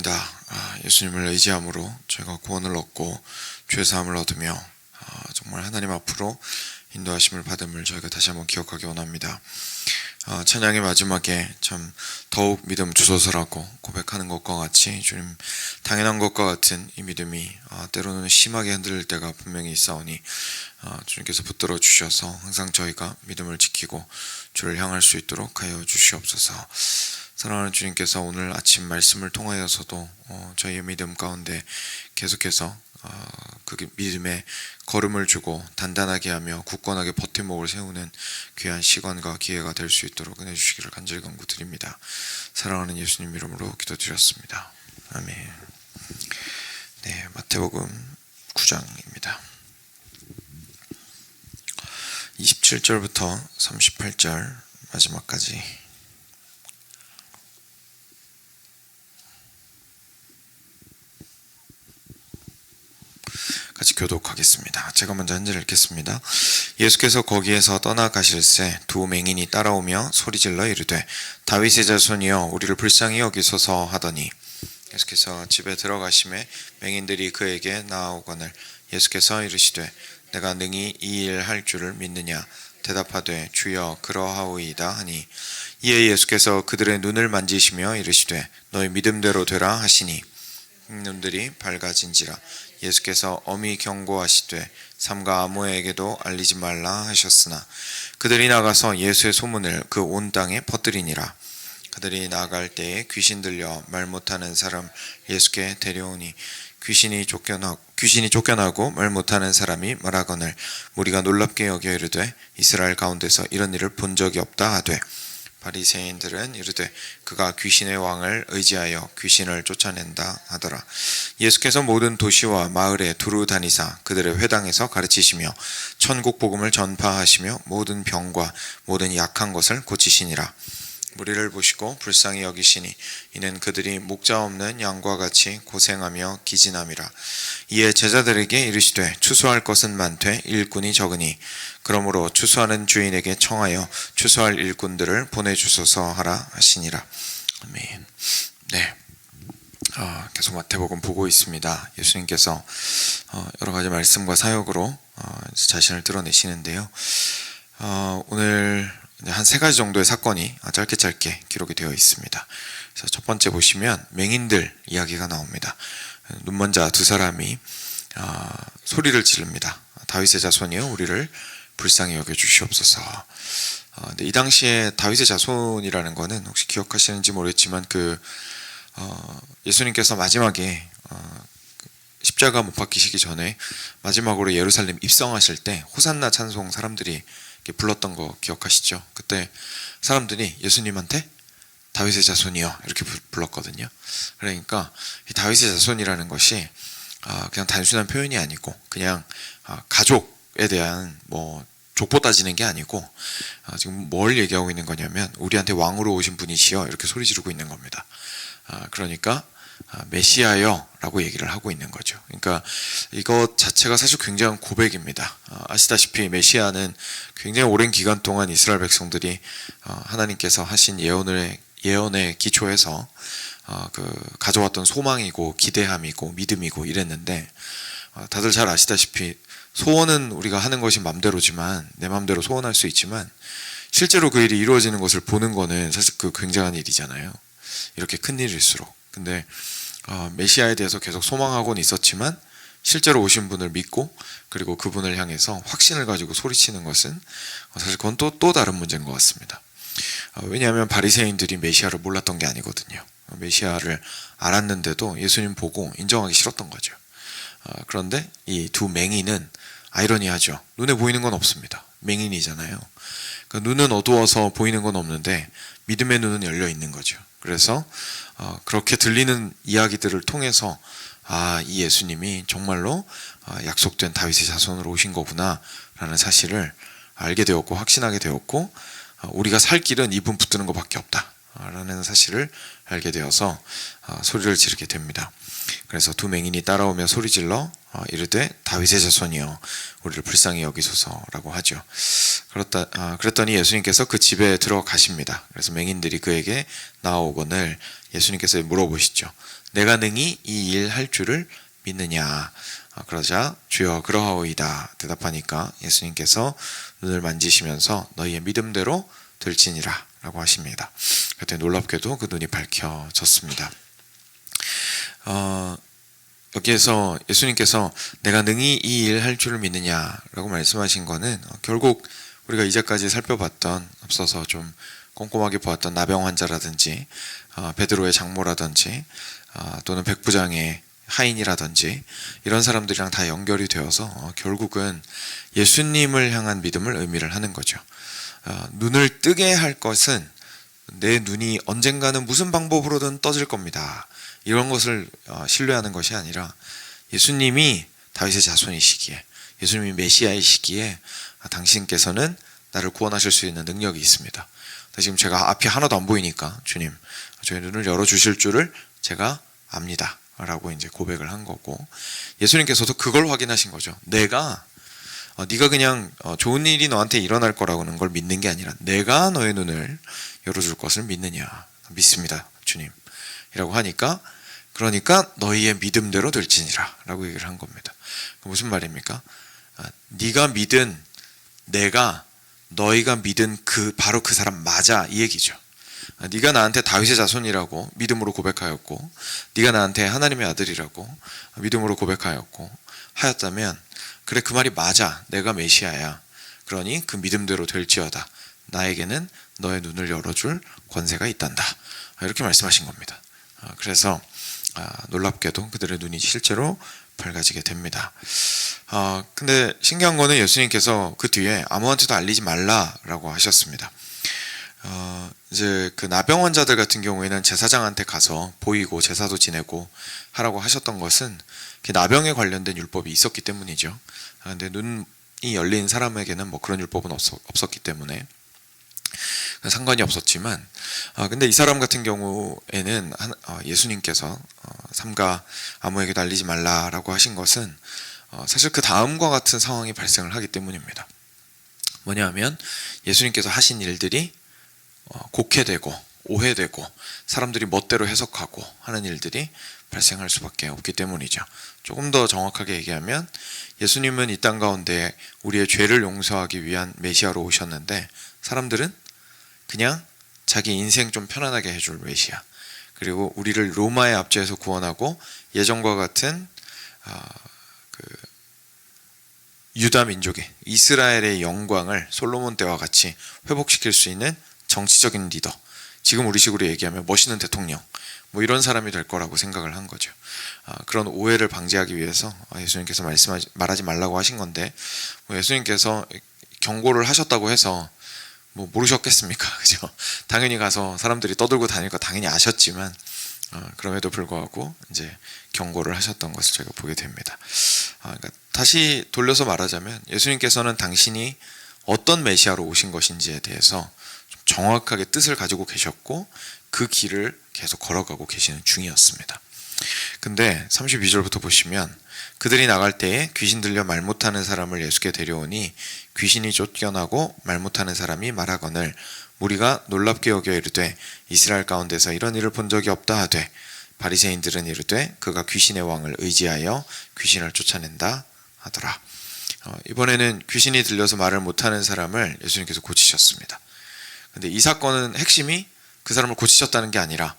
믿습니다. 예수님을 의지함으로 저희가 구원을 얻고 죄사함을 얻으며 정말 하나님 앞으로 인도하심을 받음을 저희가 다시 한번 기억하기 원합니다. 찬양의 마지막에 참 더욱 믿음 주소서라고 고백하는 것과 같이 주님 당연한 것과 같은 이 믿음이 때로는 심하게 흔들릴 때가 분명히 있사오니 주님께서 붙들어 주셔서 항상 저희가 믿음을 지키고 주를 향할 수 있도록 하여 주시옵소서. 사랑하는 주님께서 오늘 아침 말씀을 통하여서도 저희의 믿음 가운데 계속해서 그 믿음에 걸음을 주고 단단하게 하며 굳건하게 버팀목을 세우는 귀한 시간과 기회가 될 수 있도록 은혜 주시기를 간절히 간구드립니다. 사랑하는 예수님 이름으로 기도드렸습니다. 아멘. 네, 마태복음 9장입니다. 27절부터 38절 마지막까지 같이 교독하겠습니다. 제가 먼저 한 절 읽겠습니다. 예수께서 거기에서 떠나가실새 두 맹인이 따라오며 소리질러 이르되 다윗의 자손이여 우리를 불쌍히 여기소서 하더니 예수께서 집에 들어가심에 맹인들이 그에게 나아오거늘 예수께서 이르시되 내가 능히 이 일 할 줄을 믿느냐 대답하되 주여 그러하오이다 하니 이에 예수께서 그들의 눈을 만지시며 이르시되 너희 믿음대로 되라 하시니 눈들이 밝아진지라. 예수께서 엄히 경고하시되 삼가 아무에게도 알리지 말라 하셨으나 그들이 나가서 예수의 소문을 그 온 땅에 퍼뜨리니라. 그들이 나갈 때에 귀신 들려 말 못하는 사람 예수께 데려오니 귀신이 쫓겨나고 말 못하는 사람이 말하거늘 무리가 놀랍게 여겨 이르되 이스라엘 가운데서 이런 일을 본 적이 없다 하되 바리새인들은 이르되 그가 귀신의 왕을 의지하여 귀신을 쫓아낸다 하더라. 예수께서 모든 도시와 마을에 두루 다니사 그들의 회당에서 가르치시며 천국 복음을 전파하시며 모든 병과 모든 약한 것을 고치시니라. 무리를 보시고 불쌍히 여기시니 이는 그들이 목자 없는 양과 같이 고생하며 기진함이라. 이에 제자들에게 이르시되 추수할 것은 많되 일꾼이 적으니 그러므로 추수하는 주인에게 청하여 추수할 일꾼들을 보내주소서 하라 하시니라. 아멘. 네. 계속 마태복음 보고 있습니다. 예수님께서 여러 가지 말씀과 사역으로 자신을 드러내시는데요. 오늘 한 세 가지 정도의 사건이 짧게 기록이 되어 있습니다. 그래서 첫 번째 보시면 맹인들 이야기가 나옵니다. 눈먼 자 두 사람이 소리를 지릅니다. 다윗의 자손이여 우리를 불쌍히 여겨 주시옵소서. 근데 이 당시에 다윗의 자손이라는 거는 혹시 기억하시는지 모르겠지만 예수님께서 마지막에 십자가 못 박히시기 전에 마지막으로 예루살렘 입성하실 때 호산나 찬송 사람들이 불렀던 거 기억하시죠? 그때 사람들이 예수님한테 다윗의 자손이요 이렇게 불렀거든요. 그러니까 이 다윗의 자손이라는 것이 그냥 단순한 표현이 아니고 그냥 가족에 대한 족보 따지는 게 아니고 지금 뭘 얘기하고 있는 거냐면 우리한테 왕으로 오신 분이시여 이렇게 소리 지르고 있는 겁니다. 그러니까 메시아여 라고 얘기를 하고 있는 거죠. 그러니까 이것 자체가 사실 굉장한 고백입니다. 아시다시피 메시아는 굉장히 오랜 기간 동안 이스라엘 백성들이 하나님께서 하신 예언에 기초해서 가져왔던 소망이고 기대함이고 믿음이고 이랬는데 다들 잘 아시다시피 소원은 우리가 하는 것이 맘대로지만 내 맘대로 소원할 수 있지만 실제로 그 일이 이루어지는 것을 보는 거는 사실 굉장한 일이잖아요. 이렇게 큰 일일수록. 근데 메시아에 대해서 계속 소망하고는 있었지만 실제로 오신 분을 믿고 그리고 그분을 향해서 확신을 가지고 소리치는 것은 사실 그건 또 다른 문제인 것 같습니다. 왜냐하면 바리새인들이 메시아를 몰랐던 게 아니거든요. 메시아를 알았는데도 예수님 보고 인정하기 싫었던 거죠. 그런데 이 두 맹인은 아이러니하죠. 눈에 보이는 건 없습니다. 맹인이잖아요. 그러니까 눈은 어두워서 보이는 건 없는데 믿음의 눈은 열려 있는 거죠. 그래서 그렇게 들리는 이야기들을 통해서 이 예수님이 정말로 약속된 다윗의 자손으로 오신 거구나 라는 사실을 알게 되었고 확신하게 되었고 우리가 살 길은 이분 붙드는 것밖에 없다 라는 사실을 알게 되어서 소리를 지르게 됩니다. 그래서 두 맹인이 따라오며 소리질러 이르되 다윗의 자손이여 우리를 불쌍히 여기소서라고 하죠. 그랬더니 예수님께서 그 집에 들어가십니다. 그래서 맹인들이 그에게 나아오거늘 예수님께서 물어보시죠. 내가 능히 이 일 할 줄을 믿느냐. 그러자 주여 그러하오이다 대답하니까 예수님께서 눈을 만지시면서 너희의 믿음대로 될지니라 라고 하십니다. 그때 놀랍게도 그 눈이 밝혀졌습니다. 여기에서 예수님께서 내가 능히 이 일 할 줄을 믿느냐라고 말씀하신 거는 결국 우리가 이제까지 살펴봤던, 앞서서 좀 꼼꼼하게 보았던 나병 환자라든지 베드로의 장모라든지 또는 백부장의 하인이라든지 이런 사람들이랑 다 연결이 되어서 결국은 예수님을 향한 믿음을 의미를 하는 거죠. 눈을 뜨게 할 것은 내 눈이 언젠가는 무슨 방법으로든 떠질 겁니다. 이런 것을 신뢰하는 것이 아니라 예수님이 다윗의 자손이시기에, 예수님이 메시아이시기에 당신께서는 나를 구원하실 수 있는 능력이 있습니다. 지금 제가 앞이 하나도 안 보이니까 주님, 저희 눈을 열어주실 줄을 제가 압니다 라고 이제 고백을 한 거고, 예수님께서도 그걸 확인하신 거죠. 네가 그냥 좋은 일이 너한테 일어날 거라고는 걸 믿는 게 아니라 내가 너의 눈을 열어줄 것을 믿느냐. 믿습니다 주님 이라고 하니까, 그러니까 너희의 믿음대로 될지니라 라고 얘기를 한 겁니다. 무슨 말입니까? 네가 믿은, 내가 너희가 믿은 바로 그 사람 맞아, 이 얘기죠. 네가 나한테 다윗의 자손이라고 믿음으로 고백하였고, 네가 나한테 하나님의 아들이라고 믿음으로 고백하였고 하였다면, 그래 그 말이 맞아, 내가 메시아야. 그러니 그 믿음대로 될지어다. 나에게는 너의 눈을 열어줄 권세가 있단다. 이렇게 말씀하신 겁니다. 그래서 놀랍게도 그들의 눈이 실제로 밝아지게 됩니다. 근데 신기한 거는 예수님께서 그 뒤에 아무한테도 알리지 말라라고 하셨습니다. 이제 그 나병 환자들 같은 경우에는 제사장한테 가서 보이고 제사도 지내고 하라고 하셨던 것은 나병에 관련된 율법이 있었기 때문이죠. 근데 눈이 열린 사람에게는 뭐 그런 율법은 없었기 때문에 상관이 없었지만, 근데 이 사람 같은 경우에는 예수님께서 삼가 아무에게도 알리지 말라라고 하신 것은 사실 그 다음과 같은 상황이 발생을 하기 때문입니다. 뭐냐면 예수님께서 하신 일들이 곡해되고 오해되고 사람들이 멋대로 해석하고 하는 일들이 발생할 수밖에 없기 때문이죠. 조금 더 정확하게 얘기하면 예수님은 이 땅 가운데 우리의 죄를 용서하기 위한 메시아로 오셨는데, 사람들은 그냥 자기 인생 좀 편안하게 해줄 메시아, 그리고 우리를 로마의 압제에서 구원하고 예전과 같은 유다 민족의, 이스라엘의 영광을 솔로몬 때와 같이 회복시킬 수 있는 정치적인 리더, 지금 우리식으로 얘기하면 멋있는 대통령, 뭐 이런 사람이 될 거라고 생각을 한 거죠. 그런 오해를 방지하기 위해서 예수님께서 말하지 말라고 하신 건데, 예수님께서 경고를 하셨다고 해서 뭐 모르셨겠습니까? 그죠? 당연히 가서 사람들이 떠들고 다니니까 당연히 아셨지만, 그럼에도 불구하고 이제 경고를 하셨던 것을 저희가 보게 됩니다. 그러니까 다시 돌려서 말하자면 예수님께서는 당신이 어떤 메시아로 오신 것인지에 대해서 좀 정확하게 뜻을 가지고 계셨고, 그 길을 계속 걸어가고 계시는 중이었습니다. 근데 32절부터 보시면, 그들이 나갈 때에 귀신 들려 말 못하는 사람을 예수께 데려오니 귀신이 쫓겨나고 말 못하는 사람이 말하거늘 무리가 놀랍게 여겨 이르되 이스라엘 가운데서 이런 일을 본 적이 없다 하되, 바리새인들은 이르되 그가 귀신의 왕을 의지하여 귀신을 쫓아낸다 하더라. 이번에는 귀신이 들려서 말을 못하는 사람을 예수님께서 고치셨습니다. 근데 이 사건은 핵심이 그 사람을 고치셨다는 게 아니라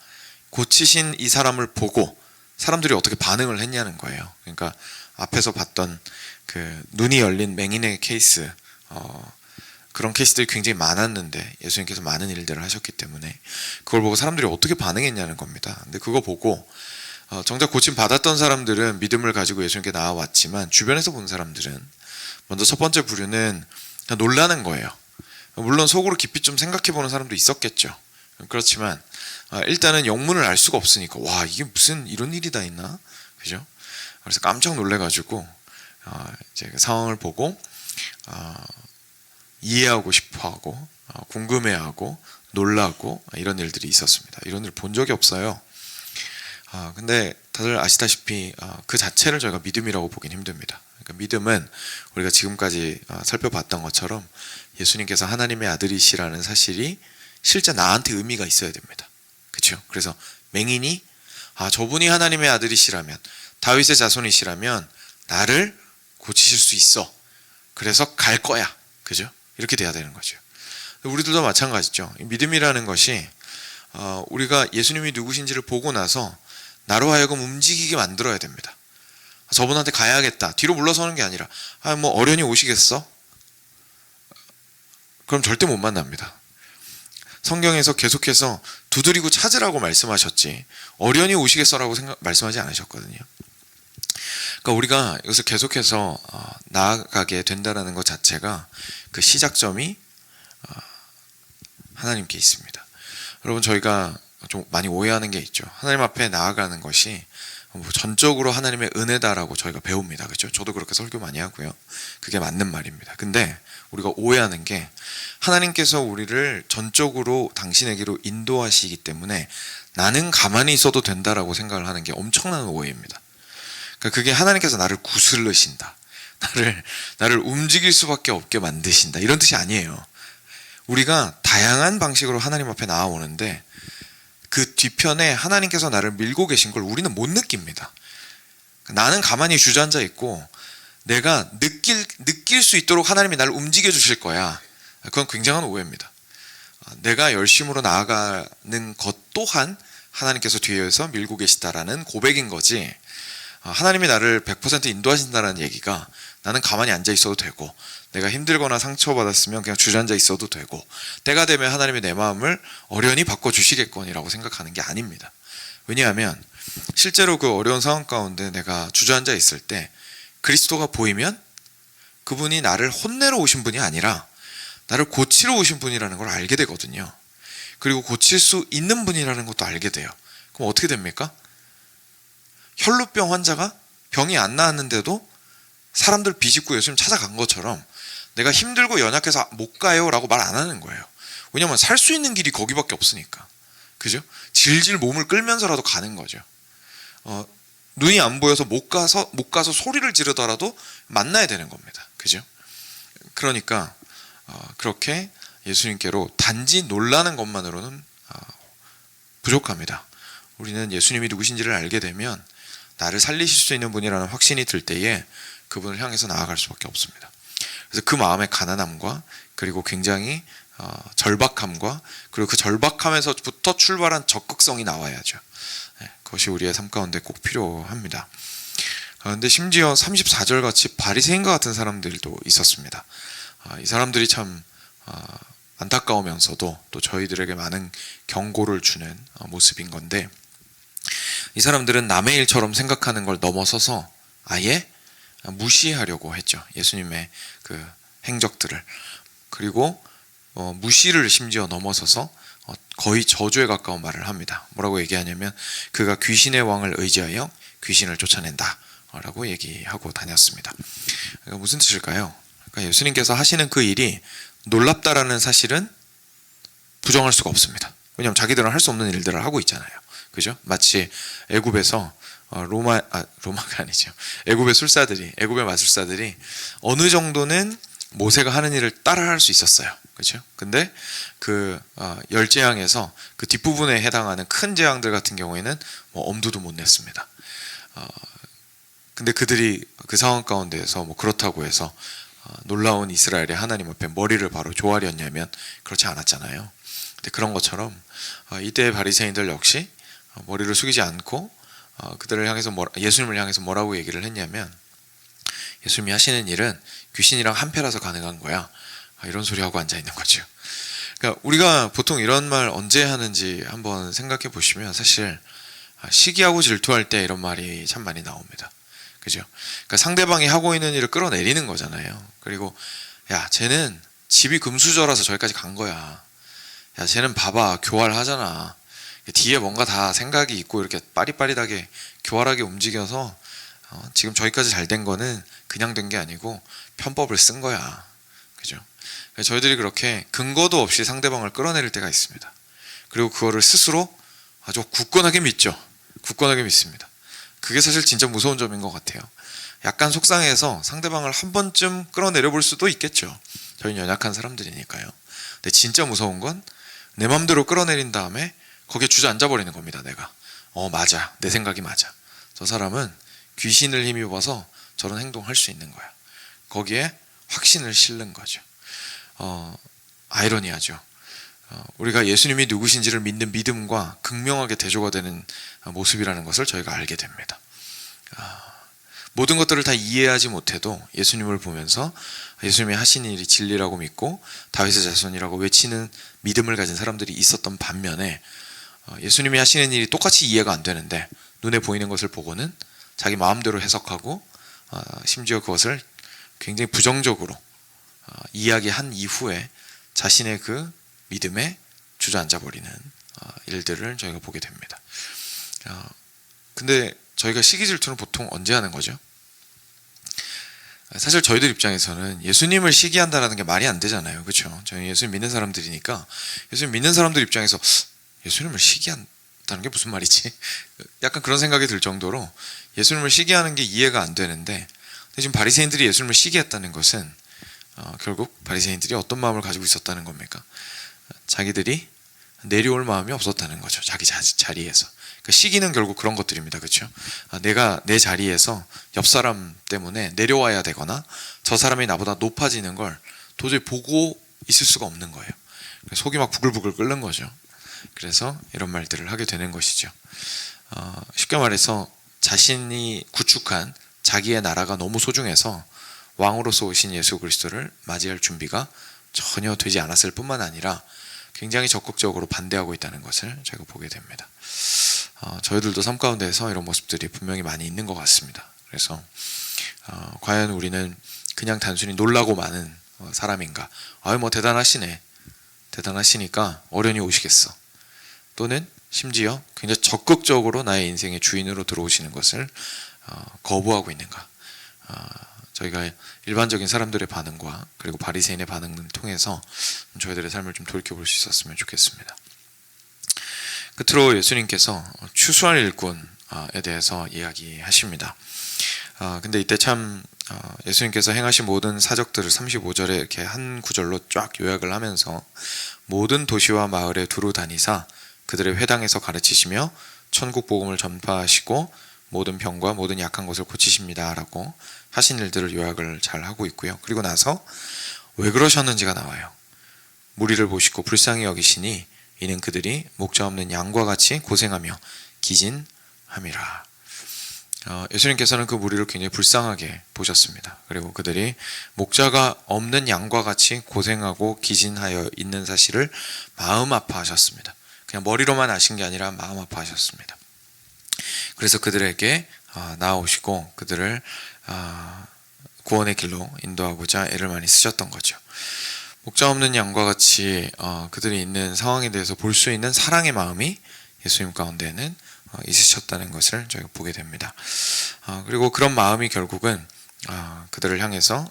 고치신 이 사람을 보고 사람들이 어떻게 반응을 했냐는 거예요. 그러니까 앞에서 봤던 그 눈이 열린 맹인의 케이스, 그런 케이스들이 굉장히 많았는데 예수님께서 많은 일들을 하셨기 때문에 그걸 보고 사람들이 어떻게 반응했냐는 겁니다. 근데 그거 보고 정작 고침 받았던 사람들은 믿음을 가지고 예수님께 나와왔지만, 주변에서 본 사람들은 먼저 첫 번째 부류는 그냥 놀라는 거예요. 물론 속으로 깊이 좀 생각해보는 사람도 있었겠죠. 그렇지만 일단은 영문을 알 수가 없으니까, 와, 이게 무슨 이런 일이 다 있나? 그죠? 그래서 깜짝 놀래가지고 이제 그 상황을 보고 이해하고 싶어하고 궁금해하고 놀라고 이런 일들이 있었습니다. 이런 일 본 적이 없어요. 근데 다들 아시다시피 그 자체를 저희가 믿음이라고 보긴 힘듭니다. 그러니까 믿음은 우리가 지금까지 살펴봤던 것처럼 예수님께서 하나님의 아들이시라는 사실이 실제 나한테 의미가 있어야 됩니다. 그렇죠? 그래서 맹인이 아, 저분이 하나님의 아들이시라면, 다윗의 자손이시라면 나를 고치실 수 있어. 그래서 갈 거야. 그죠? 이렇게 돼야 되는 거죠. 우리들도 마찬가지죠. 믿음이라는 것이 우리가 예수님이 누구신지를 보고 나서 나로 하여금 움직이게 만들어야 됩니다. 저분한테 가야겠다. 뒤로 물러서는 게 아니라 뭐 어련히 오시겠어? 그럼 절대 못 만납니다. 성경에서 계속해서 두드리고 찾으라고 말씀하셨지 어련히 오시겠어라고 말씀하지 않으셨거든요. 그러니까 우리가 여기서 계속해서 나아가게 된다는 것 자체가 그 시작점이 하나님께 있습니다. 여러분, 저희가 좀 많이 오해하는 게 있죠. 하나님 앞에 나아가는 것이 전적으로 하나님의 은혜다라고 저희가 배웁니다. 그렇죠? 저도 그렇게 설교 많이 하고요. 그게 맞는 말입니다. 근데 우리가 오해하는 게 하나님께서 우리를 전적으로 당신에게로 인도하시기 때문에 나는 가만히 있어도 된다라고 생각을 하는 게 엄청난 오해입니다. 그러니까 그게 하나님께서 나를 구슬르신다. 나를 움직일 수밖에 없게 만드신다. 이런 뜻이 아니에요. 우리가 다양한 방식으로 하나님 앞에 나아오는데 그 뒤편에 하나님께서 나를 밀고 계신 걸 우리는 못 느낍니다. 나는 가만히 주저앉아 있고 내가 느낄 수 있도록 하나님이 나를 움직여 주실 거야. 그건 굉장한 오해입니다. 내가 열심으로 나아가는 것 또한 하나님께서 뒤에서 밀고 계시다라는 고백인 거지, 하나님이 나를 100% 인도하신다는 얘기가 나는 가만히 앉아 있어도 되고 내가 힘들거나 상처받았으면 그냥 주저앉아 있어도 되고 때가 되면 하나님이 내 마음을 어련히 바꿔주시겠거니라고 생각하는 게 아닙니다. 왜냐하면 실제로 그 어려운 상황 가운데 내가 주저앉아 있을 때 그리스도가 보이면 그분이 나를 혼내러 오신 분이 아니라 나를 고치러 오신 분이라는 걸 알게 되거든요. 그리고 고칠 수 있는 분이라는 것도 알게 돼요. 그럼 어떻게 됩니까? 혈루병 환자가 병이 안 나았는데도 사람들 비집고 예수님 찾아간 것처럼 내가 힘들고 연약해서 못 가요 라고 말 안 하는 거예요. 왜냐면 살 수 있는 길이 거기밖에 없으니까. 그죠? 질질 몸을 끌면서라도 가는 거죠. 눈이 안 보여서 못 가서 소리를 지르더라도 만나야 되는 겁니다. 그죠? 그러니까 그렇게 예수님께로 단지 놀라는 것만으로는 부족합니다. 우리는 예수님이 누구신지를 알게 되면 나를 살리실 수 있는 분이라는 확신이 들 때에 그분을 향해서 나아갈 수밖에 없습니다. 그래서 그 마음의 가난함과 그리고 굉장히 절박함과 그리고 그 절박함에서부터 출발한 적극성이 나와야죠. 그것이 우리의 삶 가운데 꼭 필요합니다. 그런데 심지어 34절 같이 바리새인과 같은 사람들도 있었습니다. 이 사람들이 참 안타까우면서도 또 저희들에게 많은 경고를 주는 모습인 건데, 이 사람들은 남의 일처럼 생각하는 걸 넘어서서 아예 무시하려고 했죠. 예수님의 그 행적들을. 그리고 무시를 심지어 넘어서서 거의 저주에 가까운 말을 합니다. 뭐라고 얘기하냐면 그가 귀신의 왕을 의지하여 귀신을 쫓아낸다 라고 얘기하고 다녔습니다. 무슨 뜻일까요? 그러니까 예수님께서 하시는 그 일이 놀랍다라는 사실은 부정할 수가 없습니다. 왜냐하면 자기들은 할 수 없는 일들을 하고 있잖아요. 그죠? 마치 애굽에서 로마가 아니죠. 애굽의 마술사들이 어느 정도는 모세가 하는 일을 따라할 수 있었어요. 그렇죠? 근데 그 열재앙에서 그 뒷부분에 해당하는 큰 재앙들 같은 경우에는 뭐 엄두도 못 냈습니다. 근데 그들이 그 상황 가운데에서 뭐 그렇다고 해서 놀라운 이스라엘의 하나님 앞에 머리를 바로 조아렸냐면 그렇지 않았잖아요. 근데 그런 것처럼 이때 바리새인들 역시 머리를 숙이지 않고 그들을 향해서 예수님을 향해서 뭐라고 얘기를 했냐면 예수님이 하시는 일은 귀신이랑 한패라서 가능한 거야. 이런 소리 하고 앉아 있는 거죠. 그러니까 우리가 보통 이런 말 언제 하는지 한번 생각해 보시면 사실 시기하고 질투할 때 이런 말이 참 많이 나옵니다. 그죠? 그러니까 상대방이 하고 있는 일을 끌어내리는 거잖아요. 그리고 야, 쟤는 집이 금수저라서 저기까지 간 거야. 야, 쟤는 봐봐, 교활하잖아. 뒤에 뭔가 다 생각이 있고 이렇게 빠릿빠릿하게 교활하게 움직여서 지금 저기까지 잘 된 거는 그냥 된 게 아니고 편법을 쓴 거야. 그죠? 저희들이 그렇게 근거도 없이 상대방을 끌어내릴 때가 있습니다. 그리고 그거를 스스로 아주 굳건하게 믿죠. 굳건하게 믿습니다. 그게 사실 진짜 무서운 점인 것 같아요. 약간 속상해서 상대방을 한 번쯤 끌어내려 볼 수도 있겠죠. 저희는 연약한 사람들이니까요. 근데 진짜 무서운 건 내 맘대로 끌어내린 다음에 거기에 주저앉아 버리는 겁니다. 내가 맞아, 내 생각이 맞아, 저 사람은 귀신을 힘입어서 저런 행동할 수 있는 거야. 거기에 확신을 실는 거죠. 아이러니하죠. 우리가 예수님이 누구신지를 믿는 믿음과 극명하게 대조가 되는 모습이라는 것을 저희가 알게 됩니다. 모든 것들을 다 이해하지 못해도 예수님을 보면서 예수님이 하신 일이 진리라고 믿고 다윗의 자손이라고 외치는 믿음을 가진 사람들이 있었던 반면에, 예수님이 하시는 일이 똑같이 이해가 안 되는데 눈에 보이는 것을 보고는 자기 마음대로 해석하고 심지어 그것을 굉장히 부정적으로 이야기한 이후에 자신의 그 믿음에 주저앉아 버리는 일들을 저희가 보게 됩니다. 근데 저희가 시기 질투는 보통 언제 하는 거죠? 사실 저희들 입장에서는 예수님을 시기한다는 게 말이 안 되잖아요. 그렇죠? 저희 예수님 믿는 사람들이니까 예수님 믿는 사람들 입장에서 예수님을 시기한다는 게 무슨 말이지? 약간 그런 생각이 들 정도로 예수님을 시기하는 게 이해가 안 되는데, 지금 바리새인들이 예수님을 시기했다는 것은 결국 바리새인들이 어떤 마음을 가지고 있었다는 겁니까? 자기들이 내려올 마음이 없었다는 거죠. 자기 자리에서. 그러니까 시기는 결국 그런 것들입니다. 그렇죠? 내가 내 자리에서 옆 사람 때문에 내려와야 되거나 저 사람이 나보다 높아지는 걸 도저히 보고 있을 수가 없는 거예요. 속이 막 부글부글 끓는 거죠. 그래서 이런 말들을 하게 되는 것이죠. 쉽게 말해서 자신이 구축한 자기의 나라가 너무 소중해서 왕으로서 오신 예수 그리스도를 맞이할 준비가 전혀 되지 않았을 뿐만 아니라 굉장히 적극적으로 반대하고 있다는 것을 제가 보게 됩니다. 저희들도 삶 가운데서 이런 모습들이 분명히 많이 있는 것 같습니다. 그래서 과연 우리는 그냥 단순히 놀라고 마는 사람인가? 뭐 대단하시네, 대단하시니까 어련히 오시겠어, 또는 심지어 굉장히 적극적으로 나의 인생의 주인으로 들어오시는 것을 거부하고 있는가? 저희가 일반적인 사람들의 반응과 그리고 바리새인의 반응을 통해서 저희들의 삶을 좀 돌이켜볼 수 있었으면 좋겠습니다. 끝으로 예수님께서 추수할 일꾼에 대해서 이야기하십니다. 근데 이때 참 예수님께서 행하신 모든 사적들을 35절에 이렇게 한 구절로 쫙 요약을 하면서 모든 도시와 마을에 두루 다니사 그들의 회당에서 가르치시며 천국 복음을 전파하시고 모든 병과 모든 약한 것을 고치십니다 라고 하신 일들을 요약을 잘 하고 있고요. 그리고 나서 왜 그러셨는지가 나와요. 무리를 보시고 불쌍히 여기시니 이는 그들이 목자 없는 양과 같이 고생하며 기진함이라. 예수님께서는 그 무리를 굉장히 불쌍하게 보셨습니다. 그리고 그들이 목자가 없는 양과 같이 고생하고 기진하여 있는 사실을 마음 아파하셨습니다. 그냥 머리로만 아신 게 아니라 마음 아파하셨습니다. 그래서 그들에게 나아오시고 그들을 구원의 길로 인도하고자 애를 많이 쓰셨던 거죠. 목자 없는 양과 같이 그들이 있는 상황에 대해서 볼 수 있는 사랑의 마음이 예수님 가운데는 있으셨다는 것을 저희가 보게 됩니다. 그리고 그런 마음이 결국은 그들을 향해서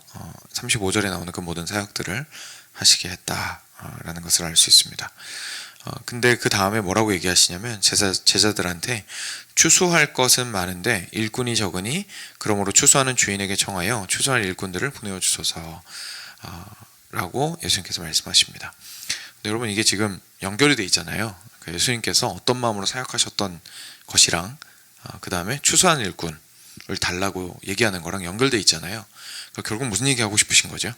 35절에 나오는 그 모든 사역들을 하시게 했다라는 것을 알 수 있습니다. 근데 그 다음에 뭐라고 얘기하시냐면 제자들한테 추수할 것은 많은데 일꾼이 적으니 그러므로 추수하는 주인에게 청하여 추수할 일꾼들을 보내어 주소서 라고 예수님께서 말씀하십니다. 근데 여러분 이게 지금 연결이 돼 있잖아요. 예수님께서 어떤 마음으로 사역하셨던 것이랑 그 다음에 추수하는 일꾼을 달라고 얘기하는 거랑 연결돼 있잖아요. 그러니까 결국 무슨 얘기하고 싶으신 거죠?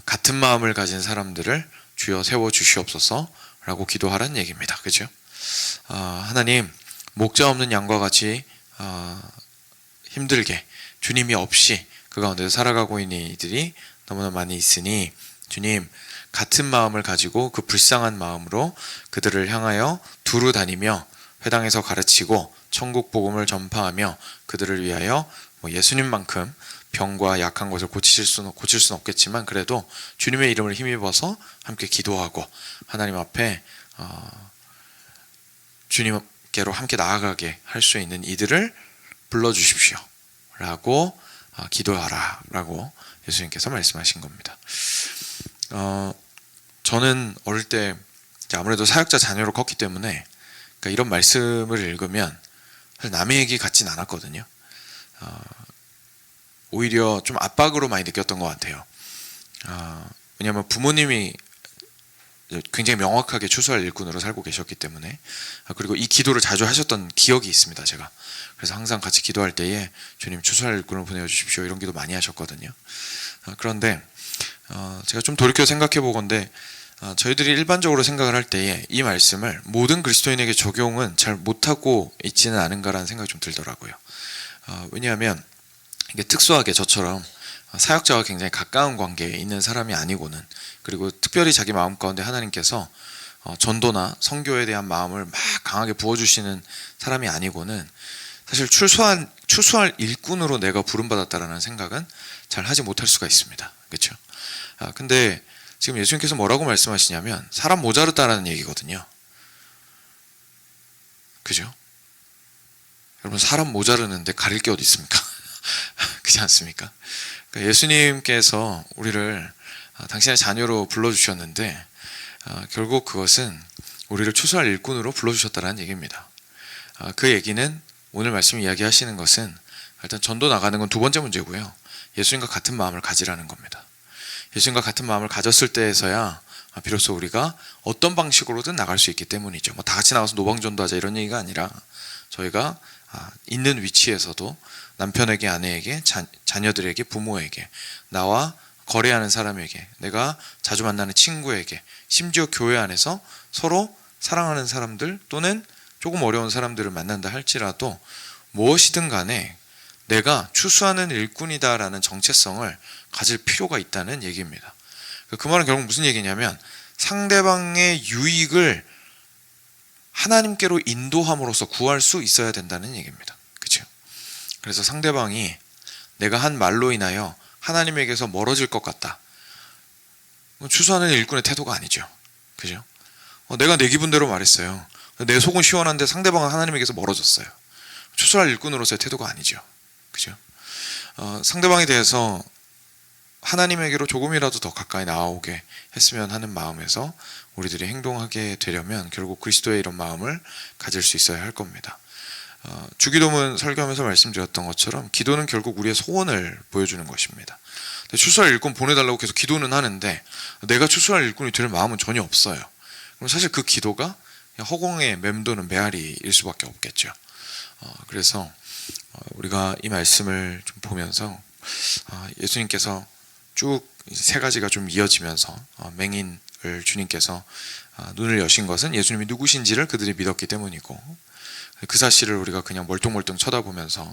같은 마음을 가진 사람들을 주여 세워 주시옵소서 라고 기도하라는 얘기입니다. 그죠? 하나님, 목자 없는 양과 같이 힘들게 주님이 없이 그 가운데서 살아가고 있는 이들이 너무나 많이 있으니 주님, 같은 마음을 가지고 그 불쌍한 마음으로 그들을 향하여 두루 다니며 회당에서 가르치고 천국 복음을 전파하며 그들을 위하여 예수님만큼 병과 약한 것을 고칠 수는 없겠지만 그래도 주님의 이름을 힘입어서 함께 기도하고 하나님 앞에 주님께로 함께 나아가게 할 수 있는 이들을 불러주십시오 라고 기도하라 라고 예수님께서 말씀하신 겁니다. 저는 어릴 때 아무래도 사역자 자녀로 컸기 때문에 그러니까 이런 말씀을 읽으면 사실 남의 얘기 같진 않았거든요. 오히려 좀 압박으로 많이 느꼈던 것 같아요. 왜냐하면 부모님이 굉장히 명확하게 추수할 일꾼으로 살고 계셨기 때문에, 그리고 이 기도를 자주 하셨던 기억이 있습니다. 제가 그래서 항상 같이 기도할 때에 주님 추수할 일꾼을 보내어 주십시오 이런 기도 많이 하셨거든요. 그런데 제가 좀 돌이켜 생각해 보건대 저희들이 일반적으로 생각을 할 때에 이 말씀을 모든 그리스도인에게 적용은 잘 못하고 있지는 않은가라는 생각이 좀 들더라고요. 왜냐하면 이게 특수하게 저처럼 사역자와 굉장히 가까운 관계에 있는 사람이 아니고는, 그리고 특별히 자기 마음 가운데 하나님께서 전도나 선교에 대한 마음을 막 강하게 부어주시는 사람이 아니고는 사실 추수할 일꾼으로 내가 부름받았다라는 생각은 잘 하지 못할 수가 있습니다. 그렇죠? 근데 지금 예수님께서 뭐라고 말씀하시냐면 사람 모자르다라는 얘기거든요. 그죠? 여러분, 사람 모자르는데 가릴 게 어디 있습니까? 그렇지 않습니까? 그러니까 예수님께서 우리를 당신의 자녀로 불러주셨는데 결국 그것은 우리를 추수할 일꾼으로 불러주셨다는 얘기입니다. 그 얘기는 오늘 말씀 이야기하시는 것은 일단 전도 나가는 건 두 번째 문제고요. 예수님과 같은 마음을 가지라는 겁니다. 예수님과 같은 마음을 가졌을 때에서야 비로소 우리가 어떤 방식으로든 나갈 수 있기 때문이죠. 다 같이 나가서 노방전도하자 이런 얘기가 아니라 저희가 있는 위치에서도 남편에게, 아내에게, 자녀들에게, 부모에게, 나와 거래하는 사람에게, 내가 자주 만나는 친구에게, 심지어 교회 안에서 서로 사랑하는 사람들 또는 조금 어려운 사람들을 만난다 할지라도 무엇이든 간에 내가 추수하는 일꾼이다라는 정체성을 가질 필요가 있다는 얘기입니다. 그 말은 결국 무슨 얘기냐면 상대방의 유익을 하나님께로 인도함으로써 구할 수 있어야 된다는 얘기입니다. 그렇죠? 그래서 상대방이 내가 한 말로 인하여 하나님에게서 멀어질 것 같다, 추수하는 일꾼의 태도가 아니죠. 그죠? 내가 내 기분대로 말했어요. 내 속은 시원한데 상대방은 하나님에게서 멀어졌어요. 추수할 일꾼으로서의 태도가 아니죠. 그죠? 상대방에 대해서 하나님에게로 조금이라도 더 가까이 나아오게 했으면 하는 마음에서 우리들이 행동하게 되려면 결국 그리스도의 이런 마음을 가질 수 있어야 할 겁니다. 주기도문 설교하면서 말씀드렸던 것처럼 기도는 결국 우리의 소원을 보여주는 것입니다. 추수할 일꾼 보내달라고 계속 기도는 하는데 내가 추수할 일꾼이 될 마음은 전혀 없어요. 그럼 사실 그 기도가 허공에 맴도는 메아리일 수밖에 없겠죠. 그래서 우리가 이 말씀을 좀 보면서 예수님께서 쭉 세 가지가 좀 이어지면서 맹인을 주님께서 눈을 여신 것은 예수님이 누구신지를 그들이 믿었기 때문이고, 그 사실을 우리가 그냥 멀뚱멀뚱 쳐다보면서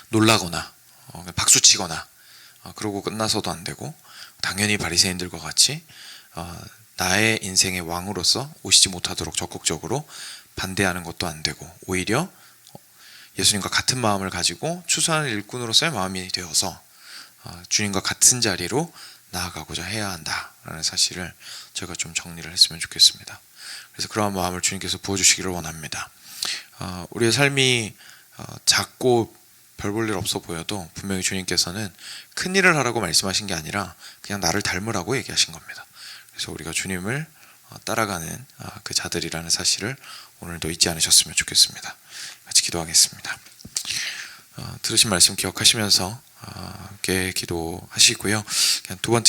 놀라거나 박수치거나 그러고 끝나서도 안 되고, 당연히 바리새인들과 같이 나의 인생의 왕으로서 오시지 못하도록 적극적으로 반대하는 것도 안 되고, 오히려 예수님과 같은 마음을 가지고 추수하는 일꾼으로서의 마음이 되어서 주님과 같은 자리로 나아가고자 해야 한다라는 사실을 제가 좀 정리를 했으면 좋겠습니다. 그래서 그러한 마음을 주님께서 부어주시기를 원합니다. 우리의 삶이 작고 별 볼 일 없어 보여도 분명히 주님께서는 큰 일을 하라고 말씀하신 게 아니라 그냥 나를 닮으라고 얘기하신 겁니다. 그래서 우리가 주님을 따라가는 그 자들이라는 사실을 오늘도 잊지 않으셨으면 좋겠습니다. 같이 기도하겠습니다. 들으신 말씀 기억하시면서 함께 기도하시고요. 그냥 두 번째